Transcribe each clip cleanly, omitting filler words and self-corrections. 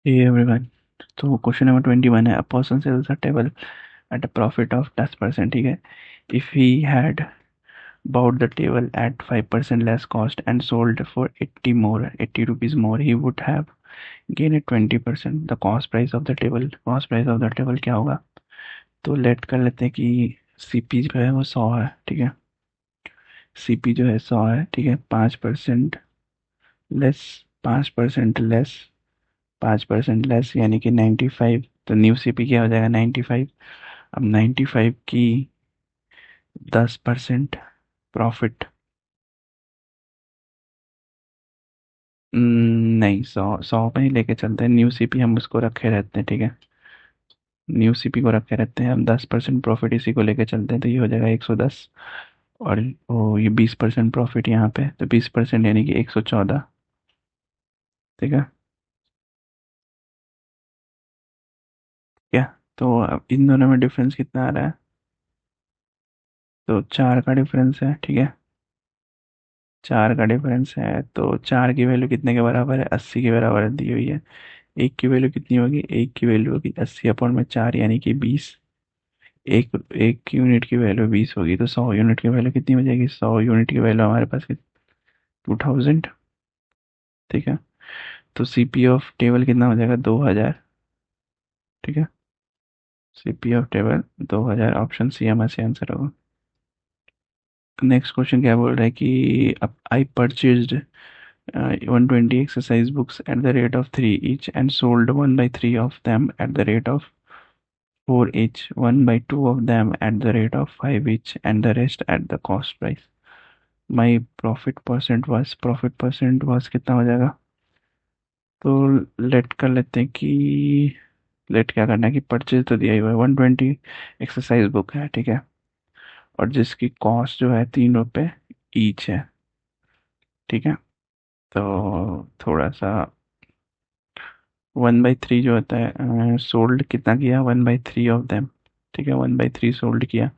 Hey everyone. तो question number 21 है, a person sells a table at a profit of 10%, ठीक है. If he had bought the table at 5% less cost and sold for 80 rupees more, he would have gained 20%. The cost price of the table क्या होगा? तो late कर लेते हैं कि CP जो है वो 100 है, ठीक है. सीपी जो है 100 है, ठीक है. 5% लेस, 5% लेस, 5% लेस यानी कि 95. तो न्यू सीपी क्या हो जाएगा? 95. अब 95 की 10% प्रॉफिट. नहीं, 100 पे ही लेके चलते हैं. न्यू सीपी हम उसको रखे रहते हैं, ठीक है. न्यू सीपी को रखे रहते हैं हम. 10% प्रॉफिट इसी को लेके चलते हैं, तो ये हो जाएगा 110. और वो ये 20% प्रॉफिट यहाँ पे, तो 20% यानी कि 114, ठीक है. क्या? तो अब इन दोनों में डिफरेंस कितना आ रहा है? तो 4 का डिफरेंस है, ठीक है. 4 का डिफरेंस है, तो 4 की वैल्यू कितने के बराबर है? 80 के बराबर दी हुई है. एक की वैल्यू कितनी होगी? एक की वैल्यू होगी 80 अपॉन में 4 यानी कि 20. एक एक यूनिट की वैल्यू 20 होगी, तो 100 यूनिट की वैल्यू कितनी हो जाएगी? 100 यूनिट की वैल्यू हमारे पास 2000, ठीक है. तो सीपी ऑफ टेबल कितना हो जाएगा? 2000, ठीक है. CP of table 2000, option c हमारा सही आंसर होगा. नेक्स्ट क्वेश्चन क्या बोल रहा है कि आई purchased 120 exercise books at the rate of 3 each and sold 1 by 3 of them at the rate of 4 each, 1 by 2 of them at the rate of 5 each, and the rest at the cost price. My profit percent was कितना हो जाएगा? तो late कर लेते हैं कि late क्या करना है कि परचेज तो दिया ही हुआ है, 120 एक्सरसाइज बुक है, ठीक है. और जिसकी कॉस्ट जो है 3 रुपये ईच है, ठीक है. तो थोड़ा सा 1/3 जो होता है, सोल्ड कितना किया? 1/3 ऑफ देम, ठीक है. 1/3 सोल्ड किया,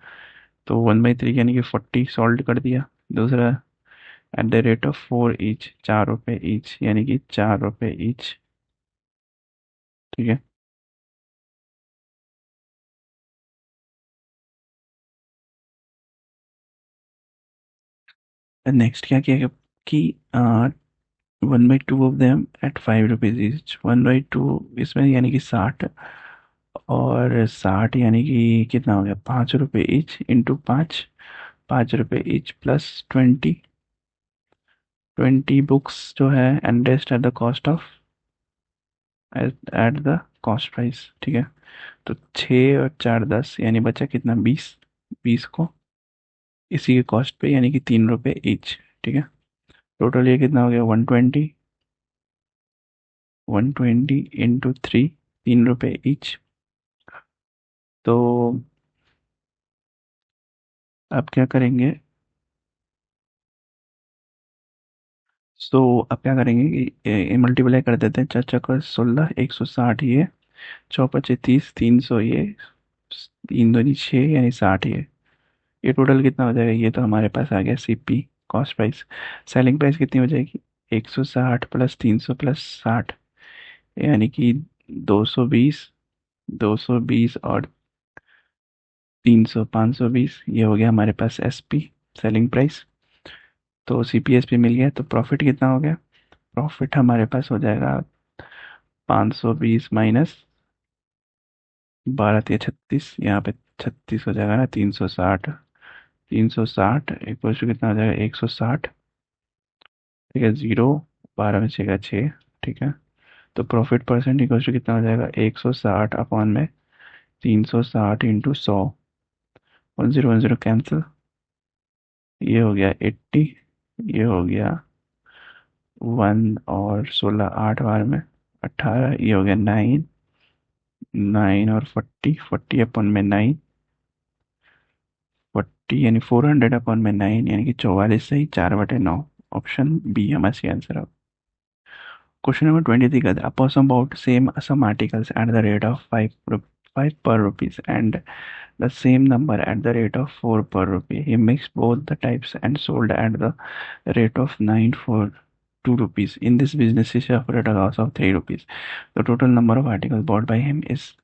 तो 1/3 यानी कि 40 सोल्ड कर दिया. दूसरा, eight the rate of 4 each, 4 रुपये ईच यानी कि 4 रुपये ईच, ठीक है. नेक्स्ट क्या किया कि 1/2 of them at 5 rupees each. 1/2 इसमें यानी कि 60, और 60 यानी कि कितना हो गया? 5 रुपये ईच इंटू 5, 5 रुपये ईच प्लस 20 बुक्स जो है, and rest at the cost of, at the cost price, ठीक है. तो 6 और 4 10 यानी बचा कितना? 20. 20 को इसी के कॉस्ट पे यानी कि 3 रुपये ईच, ठीक है. टोटल ये कितना हो गया? 120. 120 इंटू 3, 3 रुपये ईच. तो अब क्या करेंगे? सो अब क्या करेंगे कि मल्टीप्लाई कर देते हैं. 4 4 16, 160 ये, 4 5 30, 300 ये, 3 2 6 यानी 60 ये टोटल कितना हो जाएगा? ये तो हमारे पास आ गया CP, cost price. Selling price कितनी हो जाएगी? 160 प्लस 300 प्लस 60 यानी कि 220. 220 और 300, 520, ये हो गया हमारे पास एसपी, सेलिंग प्राइस. तो सीपी एसपी मिल गया, तो प्रॉफिट कितना हो गया? प्रॉफिट हमारे पास हो जाएगा 520 माइनस 12 या 36, यहाँ पे 36 हो जाएगा ना. 360, 360 इक्वल टू कितना हो जाएगा? 160, ठीक है. जीरो, 12 में 6 का 6, ठीक है. तो प्रॉफिट परसेंट इक्वल टू कितना हो जाएगा? 160 अपॉन में 360 इंटू 100. 10 10 कैंसिल, ये हो गया 80, ये हो गया 1 और 16 8 बार में 18, ये हो गया 9. 9 और 40, 40 अपॉन में 9, 40 यानी 400 अपॉन में 9 यानी कि 44 सही, 4/9. ऑप्शन बी हमारा सही आंसर है. क्वेश्चन नंबर 23 का, a person bought same some articles at the rate of 5 per rupees and the same number at the rate of 4 per rupee. He mixed both the types and sold at the rate of 9 4. 2 rupees. In this business, he suffered a loss of 3 rupees. The total number of articles bought by him is.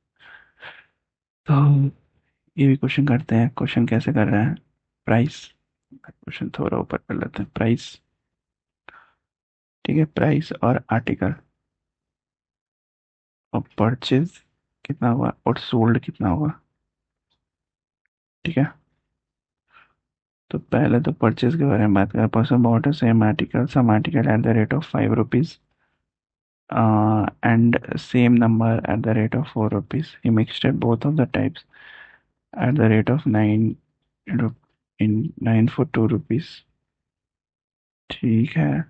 तो ये भी question करते हैं. Question कैसे कर रहे हैं? Price. Question थोड़ा ऊपर कर लेते हैं. प्राइस. ठीक है, प्राइस और आर्टिकल और परचेज कितना हुआ और सोल्ड कितना हुआ. ठीक है, तो पहले तो परचेज के बारे में बात करें. Person bought same article sum article at the rate of 5 rupees and same number at the rate of 4 rupees. He mixed both of the types at the rate of 9 in 9 for 2 rupees. ठीक है,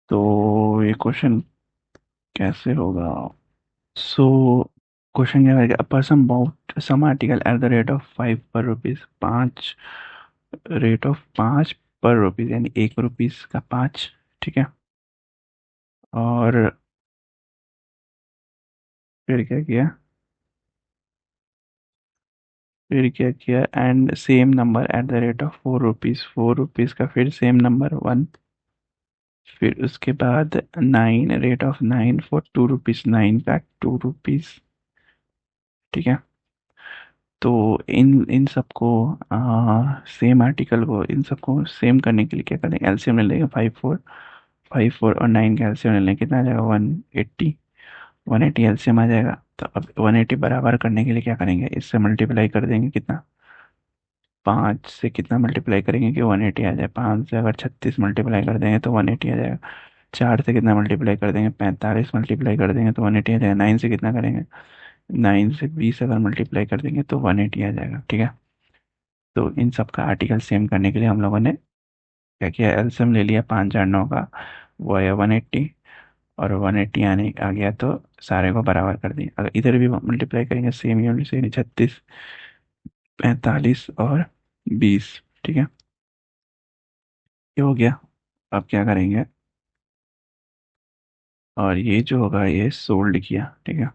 तो ये question कैसे होगा? सो question क्या है? Person bought some article at the rate of 5 per rupees. 5 rate of 5 per rupees यानी 1 rupees का 5. ठीक है, और फिर क्या किया? फिर क्या किया? And same number eight the rate of 4 rupees. 4 rupees का फिर सेम नंबर 1. फिर उसके बाद 9 for 2 rupees. 9 का 2 rupees. ठीक है, तो इन इन सबको सेम आर्टिकल को इन सबको सेम करने के लिए क्या करेंगे? एलसीएम ले लेंगे. 5 4 और 9 का एलसीएम ले लेंगे. कितना आ जाएगा? 180. 180 एलसीएम आ जाएगा. तो अब 180 बराबर करने के लिए क्या करेंगे? इससे मल्टीप्लाई कर देंगे. कितना? 5 से कितना मल्टीप्लाई करेंगे कि 180 आ जाए? 5 से अगर 36 मल्टीप्लाई कर देंगे तो 180 आ जाएगा. 4 से कितना मल्टीप्लाई कर देंगे? 45 मल्टीप्लाई कर देंगे तो 180 आ जाएगा. 9 से कितना करेंगे? 9 से 20 अगर मल्टीप्लाई कर देंगे तो 180 आ जाएगा. ठीक है, तो इन सब का आर्टिकल सेम करने के लिए हम लोगों ने क्या किया? एलसीएम ले लिया. 5 4 9 का वो है 180, और 180 आने आ गया तो सारे को बराबर कर दिए. अगर इधर भी मल्टीप्लाई करेंगे सेम यूनिट से, 36 45 और 20. ठीक है, ये हो गया. अब क्या करेंगे? और ये जो होगा ये सोल्ड किया. ठीक है,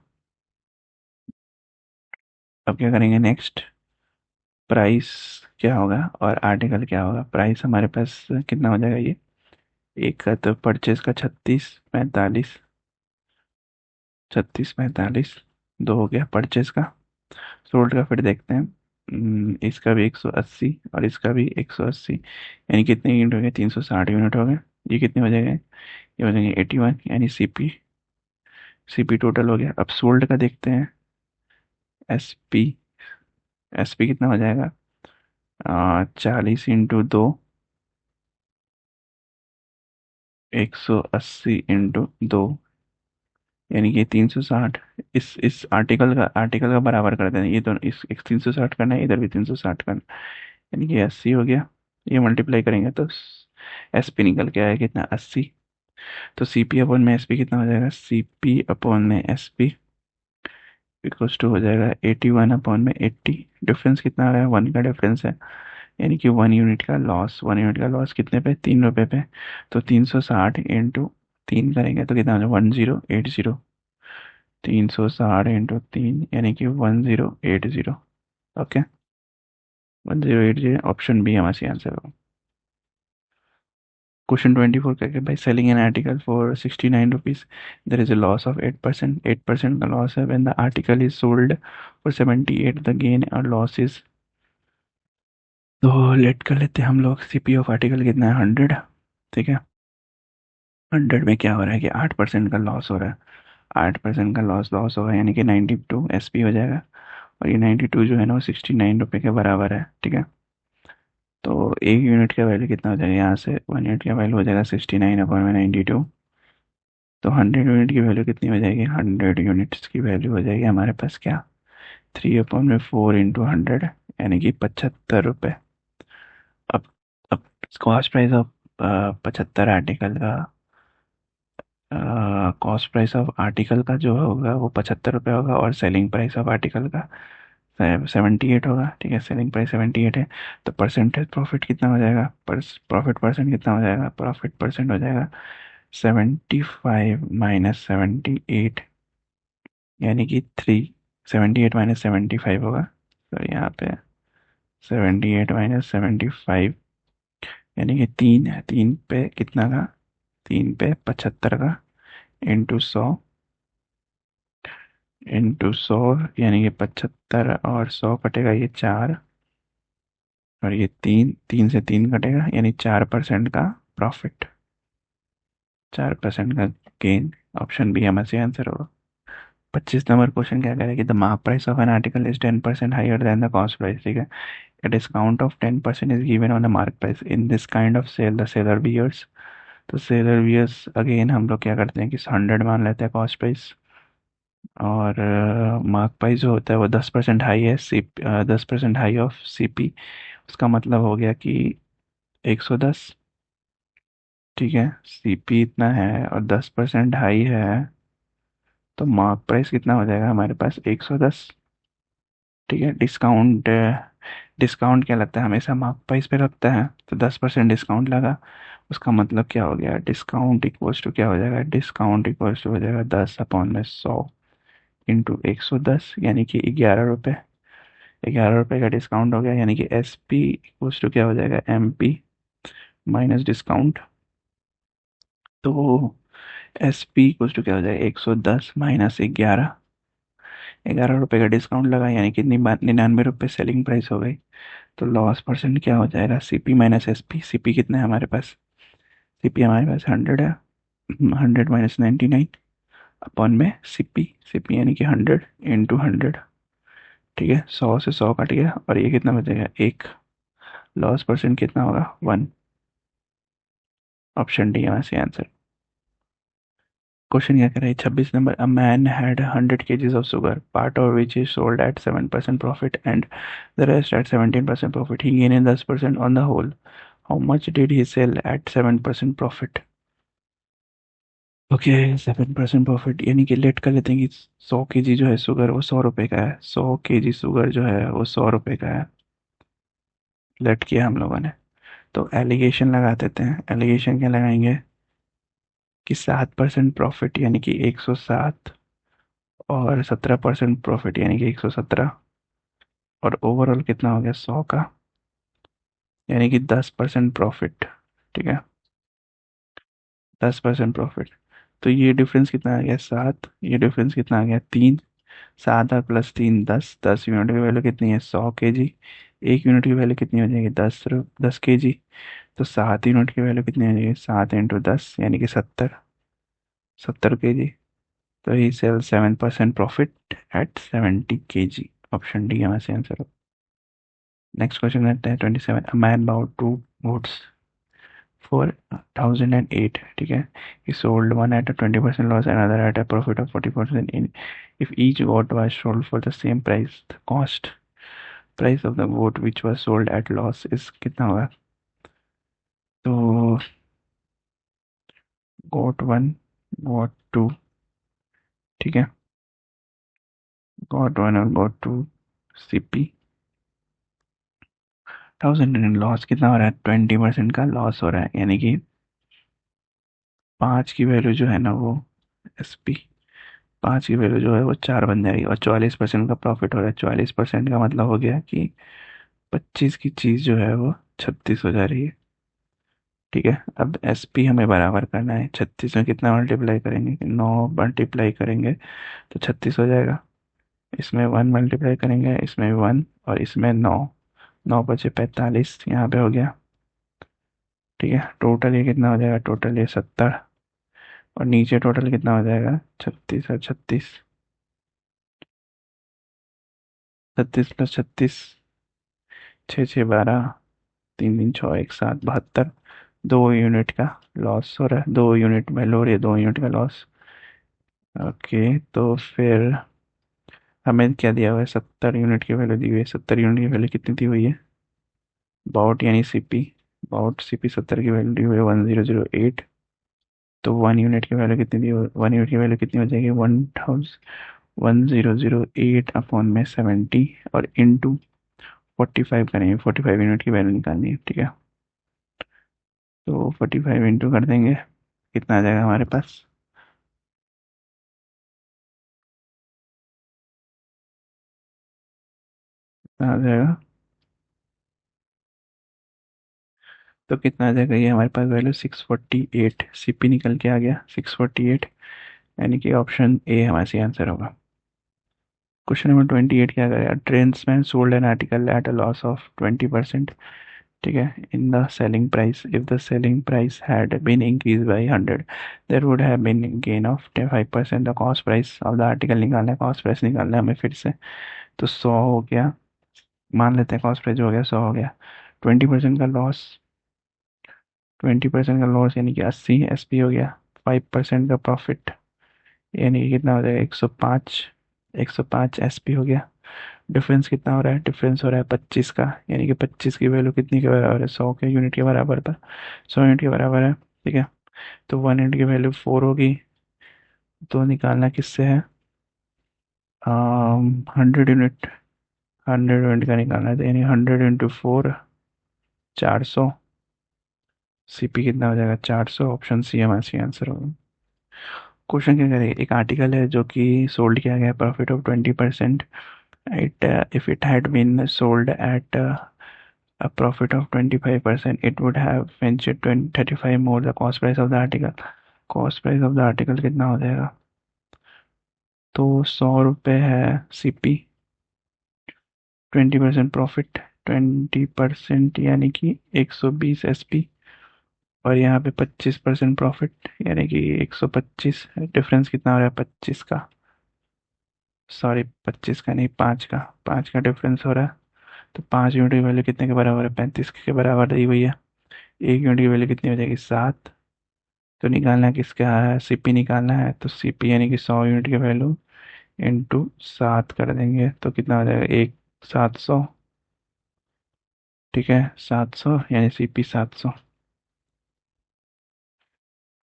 अब क्या करेंगे? नेक्स्ट प्राइस क्या होगा और आर्टिकल क्या होगा? प्राइस हमारे पास कितना हो जाएगा? ये एक का तो परचेज का 36 45 दो हो गया परचेज का. सोल्ड का फिर देखते हैं. इसका भी 180 और इसका भी 180, यानी कितने यूनिट हो गए? 360 यूनिट हो गए. ये कितने हो जाएंगे? ये हो जाएंगे 81, यानी सीपी टोटल हो गया. अब सोल्ड का देखते हैं. एसपी. एसपी कितना हो जाएगा? 40 × 2, 180 × 2, यानी कि 360. इस आर्टिकल का बराबर कर देना. ये दोनों इस 360 करना है, इधर भी 360 करना है, यानी कि 80 हो गया. ये मल्टीप्लाई करेंगे तो एसपी निकल के आया कितना? 80. तो सीपी अपॉन में एसपी कितना हो जाएगा? सीपी अपॉन में एसपी इक्वल्स टू हो जाएगा 81/80. डिफरेंस कितना आ रहा है? 1 का डिफरेंस है, यानी कि 1 यूनिट का लॉस कितने पे? 3 रुपए पे. तो 360 इंटू 3 करेंगे तो कितना हो जाएगा? 1080. 360 × 3 यानी कि 1080. ओके, 1080. ऑप्शन बी हमारा सही आंसर होगा. क्वेश्चन 24 करके भाई, selling an article for 69 rupees there is a loss of 8%. 8% का लॉस है. When the article is sold for 78 the gain और लॉस इज. तो लेट कर लेते हैं हम लोग. सीपी ऑफ आर्टिकल कितना है? 100. ठीक है, 100 में क्या हो रहा है कि 8% का लॉस हो रहा है. 8% का लॉस होगा, यानी कि 92 एसपी हो जाएगा. और ये 92 जो है ना वो 69 रुपये के बराबर है. ठीक है, तो एक यूनिट का वैल्यू कितना हो जाएगा? यहाँ से 1 यूनिट का वैल्यू हो जाएगा 69/92. तो 100 यूनिट की वैल्यू कितनी हो जाएगी? 100 यूनिट्स की वैल्यू हो जाएगी हमारे पास क्या? 3/4 × 100, यानी कि 75 रुपये. अब अब कॉस्ट प्राइस ऑफ 75 आर्टिकल का कॉस्ट प्राइस ऑफ आर्टिकल का जो होगा वो 75 रुपये होगा, और सेलिंग प्राइस ऑफ आर्टिकल का 78 होगा. ठीक है, सेलिंग प्राइस 78 है. तो परसेंटेज प्रॉफिट कितना हो जाएगा? प्रॉफिट परसेंट कितना हो जाएगा? प्रॉफिट परसेंट हो जाएगा 75 - 78, यानी कि 78 - 75 होगा. तो यहाँ पे 78 - 75 यानी कि 3 है, 3 पे कितना का, 3 पे 75 का, इंटू 100, यानी कि 75 और 100 कटेगा, ये 4, और ये 3, 3 से 3 कटेगा, यानी 4% का प्रॉफिट, 4% का गेन। ऑप्शन बी हमारा सही आंसर होगा। 25 नंबर क्वेश्चन क्या कह रहा है कि the mark price of an article is 10% higher than the cost price, ठीक है। A discount of 10% is given on the mark price. In this kind of sale, the seller bears, तो seller wears again हम लोग क्या करते हैं कि 100 मान लेते हैं कॉस्ट प्राइस, और मार्क प्राइस जो होता है वो 10% हाई है, 10% हाई ऑफ सीपी। उसका मतलब हो गया कि 110, ठीक है। सीपी इतना है और 10% हाई है, तो मार्क प्राइस कितना हो जाएगा हमारे पास, 110, ठीक है। डिस्काउंट, डिस्काउंट क्या लगता है, हमेशा मार्क प्राइस पे लगता है, तो 10% डिस्काउंट लगा। उसका मतलब क्या हो गया, डिस्काउंट इक्वल्स टू क्या हो जाएगा, डिस्काउंट इक्वल्स टू हो जाएगा 10/100 इंटू 110, यानी कि 11 रुपये। 11 रुपये का डिस्काउंट हो गया, यानी कि एस पी इक्वल्स टू क्या हो जाएगा, एम पी माइनस डिस्काउंट। तो एस पी इक्वल्स टू क्या हो जाएगा, 110 माइनस 11, 11 रुपये का डिस्काउंट लगा, यानी कि 99 रुपये सेलिंग प्राइस हो गई। तो लॉस परसेंट क्या हो जाएगा, सीपी माइनस एसपी। सीपी कितना है हमारे पास, सीपी हमारे पास 100 है, 100 - 99 अपॉन में सीपी, सीपी यानी कि 100 × 100, ठीक है। 100 से 100 कट गया, और ये कितना बचेगा, एक। लॉस परसेंट कितना होगा, 1। ऑप्शन डी यहाँ से आंसर। क्वेश्चन क्या कर रहा है, 26 number, a man had 100 kgs of sugar, part of which is sold at 7% profit and the rest at 17% profit, he gain 10% on the whole, how much did he sell at 7% profit. Okay, 7% profit, यानी कि late कर लेते हैं कि 100 kg जो है sugar वो 100 रुपये का है, 100 kg शुगर जो है वो 100 रुपये का है। लेट किया हम लोगों ने, तो एलिगेशन लगा देते हैं। एलिगेशन क्या लगाएंगे कि 7% प्रॉफिट यानी कि 107, और 17% प्रॉफिट यानी कि 117, और ओवरऑल कितना हो गया 100 का, यानी कि 10% प्रॉफिट, ठीक है। 10% प्रॉफिट, तो ये डिफरेंस कितना आ गया 7, ये डिफरेंस कितना आ गया 3। 7 और प्लस 3 10, 10 यूनिट की वैल्यू कितनी है, 100 kg। 1 यूनिट की वैल्यू कितनी हो जाएगी, 10 kg। तो 7 यूनिट की वैल्यू कितनी हो जाएगी, 7 × 10 यानी कि 70 kg। तो ही sell 7% profit at 70 kg। Option D हमारे आंसर। नेक्स्ट क्वेश्चन करते हैं 27, a man bought two goats for 1008, ठीक है। he sold one at a 20% loss, another at a profit of 40%, in if each goat was sold for the same price, the cost price of the goat which was sold at loss is कितना होगा। तो गोट one, got to, ठीक है, गोट one और got to, CP 1000, loss कितना हो रहा है, 20% का लॉस हो रहा है, यानी कि 5 की वैल्यू जो है ना वो एस पी, 5 की वैल्यू जो है वो 4 बन जाएगी, और 44% का प्रॉफिट हो रहा है। 44% का मतलब हो गया कि 25 की चीज़ जो है वो 36 हो जा रही है, ठीक है। अब एस पी हमें बराबर करना है, 36 में कितना मल्टीप्लाई करेंगे, 9 मल्टीप्लाई करेंगे तो 36 हो जाएगा। इसमें 1 मल्टीप्लाई करेंगे, इसमें 1, और इसमें 9, 9 बचे 45, यहाँ पे हो गया, ठीक है। टोटल ये कितना हो जाएगा, टोटल ये 70, और नीचे टोटल कितना हो जाएगा, 36 और 36, 36 + 36, 6 6 12, 3 3 6 1 7, 72। 2 यूनिट का लॉस हो रहा है, 2 यूनिट वैल्यू हो रही है, 2 यूनिट का लॉस। ओके, तो फिर हमें क्या दिया हुआ है, 70 यूनिट की वैल्यू दी हुई है। 70 यूनिट की वैल्यू कितनी दी हुई है, बाउट यानी सीपी, बाउट सीपी 70 की वैल्यू दी हुई है 1008। तो 1 यूनिट की वैल्यू कितनी दी हुई, 1 यूनिट की वैल्यू कितनी हो जाएगी, 1008 और इंटू 45 करेंगे, 45 यूनिट की वैल्यू निकालनी है, ठीक है। तो 45 इंटू कर देंगे, कितना आ जाएगा हमारे पास, कितना आ जाएगा, तो कितना आ जाएगा, ये हमारे पास वैल्यू 648 सीपी निकल के आ गया 648, यानी कि ऑप्शन ए हमारा सही आंसर होगा। क्वेश्चन नंबर 28 क्या करेगा, tradesman sold an article at a loss of 20%, ठीक है, in the selling price, if the selling price had been increase by 100 there would have been gain of 5%। The cost price of the article निकालना है, cost price निकालना है हमें फिर से। तो 100 हो गया, मान लेते हैं कॉस्ट प्राइस हो गया 100 हो गया, 20% का लॉस, 20% का लॉस यानी कि 80 एसपी हो गया, 5% का प्रॉफिट यानी कि कितना हो जाएगा 105, 105 एसपी हो गया। डिफरेंस कितना हो रहा है, डिफरेंस हो रहा है 25 का, यानी कि 25 की वैल्यू कितनी के बराबर है, 100 के यूनिट के बराबर था, 100 यूनिट के बराबर है, ठीक है। तो 1 यूनिट की वैल्यू 4 होगी, तो निकालना किससे है, 100 यूनिट, 100 यूनिट का निकालना है, तो यानी 100 × 4, 400, सीपी कितना हो जाएगा 400, ऑप्शन सी हमारा सी आंसर होगा। क्वेश्चन क्या करें, एक आर्टिकल है जो कि सोल्ड किया गया profit of 20%, it if it had been sold at a profit of 25%, it would have ventured 35 more the cost price of the article। cost price of the article कितना हो जाएगा, तो 100 रुपये है सीपी, 20% प्रॉफिट, 20% यानी कि 120 एसपी, और यहाँ पे 25% प्रॉफिट यानी कि 125, डिफरेंस कितना हो रहा है 25 का, सॉरी 25 का नहीं 5 का, 5 का डिफरेंस हो रहा है। तो 5 यूनिट की वैल्यू कितने के बराबर है, 35 के बराबर दी हुई है। एक यूनिट की वैल्यू कितनी हो जाएगी 7। तो निकालना है किसका है, सीपी निकालना है, तो सीपी यानी कि 100 यूनिट की वैल्यू इंटू 7 कर देंगे तो कितना हो जाएगा, एक 700, ठीक है 700 यानी सीपी 700।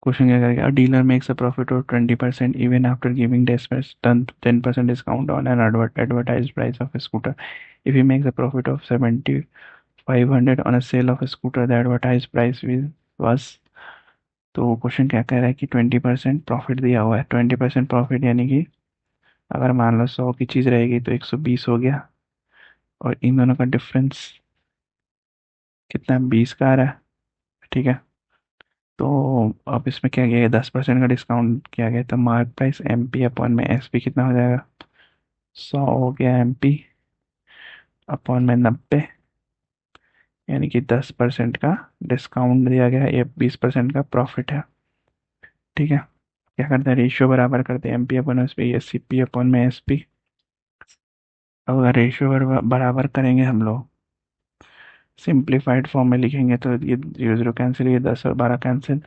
क्वेश्चन क्या करेगा, dealer makes a profit of 20% even after giving 10% discount on an advertise price of scooter, if he makes a profit of 7500 on a sale of scooter the advertise price was। तो question क्या कह रहा है कि 20% profit दिया हुआ है, 20% profit यानी कि अगर मान लो 100 की चीज़ रहेगी तो 120 हो गया, और इन दोनों का डिफरेंस कितना 20 का आ रहा है, ठीक है। तो अब इसमें क्या किया गया, 10% का डिस्काउंट किया गया, तो mark price M P upon में एस पी कितना हो जाएगा, 100 हो गया एम पी अपॉन में 90, यानी कि 10% का डिस्काउंट दिया गया है, ये 20% का प्रॉफिट है, ठीक है। क्या करते हैं, रेशियो बराबर करते हैं, M P upon S P, S C P upon में एस पी। अब अगर रेशियो बराबर करेंगे हम लोग, सिंप्लीफाइड फॉर्म में लिखेंगे तो ये 0 0 कैंसिल, ये 10 और 12 कैंसिल,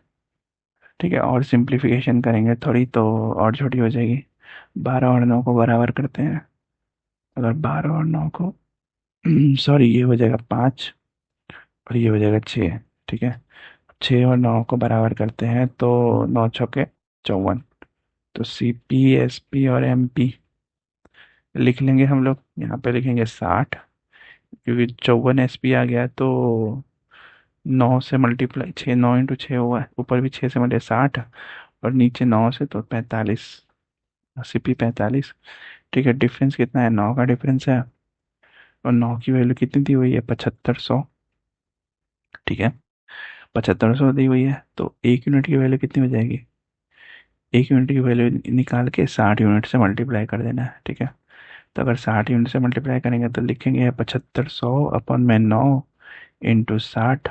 ठीक है। और सिंप्लीफिकेशन करेंगे थोड़ी तो और छोटी हो जाएगी, 12 और 9 को बराबर करते हैं, अगर 12 और 9 को सॉरी ये हो जाएगा 5 और ये हो जाएगा 6, ठीक है। 6 और 9 को बराबर करते हैं तो 9 छक्के 54, तो सी पी एस पी और एम पी लिख लेंगे हम लोग, यहाँ पे लिखेंगे 60, क्योंकि 54 एस पी आ गया है, तो 9 से मल्टीप्लाई, 6 9 × 6 हुआ है, ऊपर भी 6 से मल्टीप्लाई 60, और नीचे 9 से तो 45, सी पी 45, ठीक है। डिफरेंस कितना है, 9 का डिफरेंस है, और 9 की वैल्यू कितनी दी हुई है 7500, ठीक है। 7500 दी हुई है, तो एक यूनिट की वैल्यू कितनी हो जाएगी, एक यूनिट की वैल्यू निकाल के 60 यूनिट से मल्टीप्लाई कर देना है, ठीक है। तो अगर 60 यूनिट से मल्टीप्लाई करेंगे तो लिखेंगे 7500 अपॉन में 9 इंटू 60,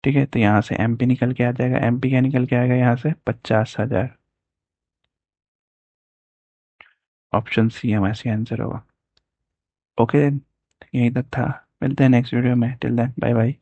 ठीक है। तो यहाँ से एम पी निकल के आ जाएगा, एम पी क्या निकल के आएगा यहाँ से 50,000, ऑप्शन सी हमारा सी आंसर होगा। ओके, यहीं तक था, मिलते हैं नेक्स्ट वीडियो में, टिल देन बाय बाय।